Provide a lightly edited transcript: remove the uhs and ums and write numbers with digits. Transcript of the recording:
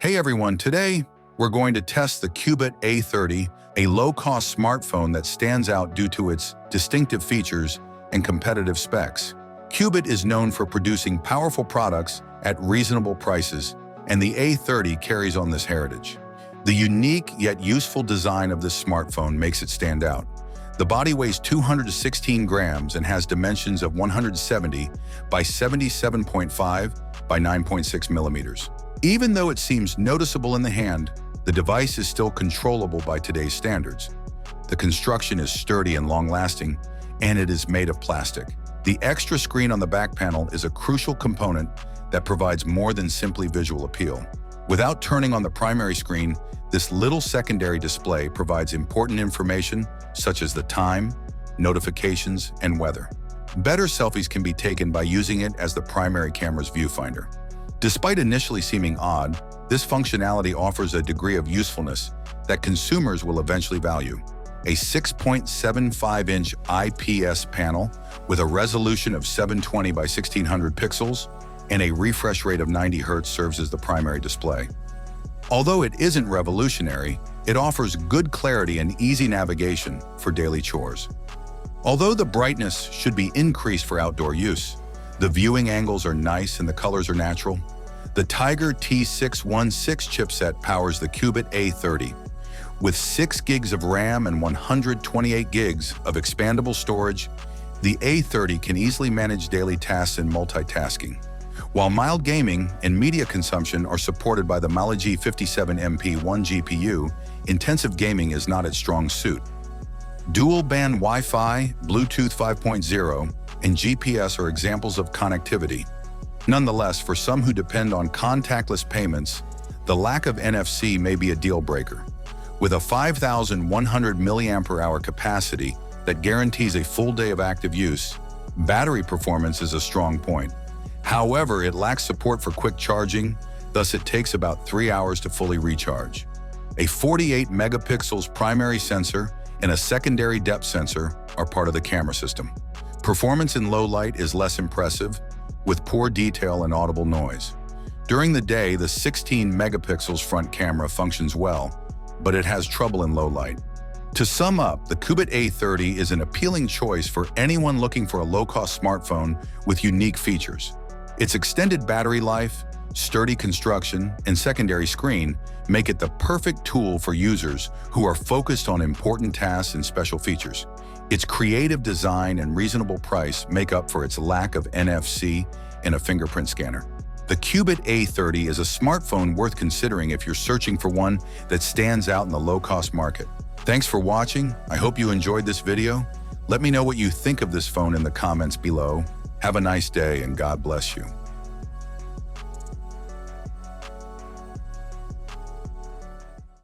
Hey everyone, today we're going to test the Cubot A30, a low-cost smartphone that stands out due to its distinctive features and competitive specs. Cubot is known for producing powerful products at reasonable prices, and the A30 carries on this heritage. The unique yet useful design of this smartphone makes it stand out. The body weighs 216 grams and has dimensions of 170 by 77.5 by 9.6 millimeters. Even though it seems noticeable in the hand, the device is still controllable by today's standards. The construction is sturdy and long-lasting, and it is made of plastic. The extra screen on the back panel is a crucial component that provides more than simply visual appeal. Without turning on the primary screen, this little secondary display provides important information such as the time, notifications, and weather. Better selfies can be taken by using it as the primary camera's viewfinder. Despite initially seeming odd, this functionality offers a degree of usefulness that consumers will eventually value. A 6.75-inch IPS panel with a resolution of 720 by 1600 pixels and a refresh rate of 90 Hz serves as the primary display. Although it isn't revolutionary, it offers good clarity and easy navigation for daily chores. Although the brightness should be increased for outdoor use, the viewing angles are nice and the colors are natural. The Tiger T616 chipset powers the Cubot A30. With 6 gigs of RAM and 128 gigs of expandable storage, the A30 can easily manage daily tasks and multitasking. While mild gaming and media consumption are supported by the Mali G57MP1 GPU, intensive gaming is not its strong suit. Dual-band Wi-Fi, Bluetooth 5.0, and GPS are examples of connectivity. Nonetheless, for some who depend on contactless payments, the lack of NFC may be a deal breaker. With a 5,100 mAh capacity that guarantees a full day of active use, battery performance is a strong point. However, it lacks support for quick charging, thus it takes about 3 hours to fully recharge. A 48 megapixels primary sensor and a secondary depth sensor are part of the camera system. Performance in low light is less impressive, with poor detail and audible noise. During the day, the 16 megapixels front camera functions well, but it has trouble in low light. To sum up, the Cubot A30 is an appealing choice for anyone looking for a low-cost smartphone with unique features. Its extended battery life, sturdy construction, and secondary screen make it the perfect tool for users who are focused on important tasks and special features. Its creative design and reasonable price make up for its lack of NFC and a fingerprint scanner. The Cubot A30 is a smartphone worth considering if you're searching for one that stands out in the low-cost market. Thanks for watching. I hope you enjoyed this video. Let me know what you think of this phone in the comments below. Have a nice day and God bless you.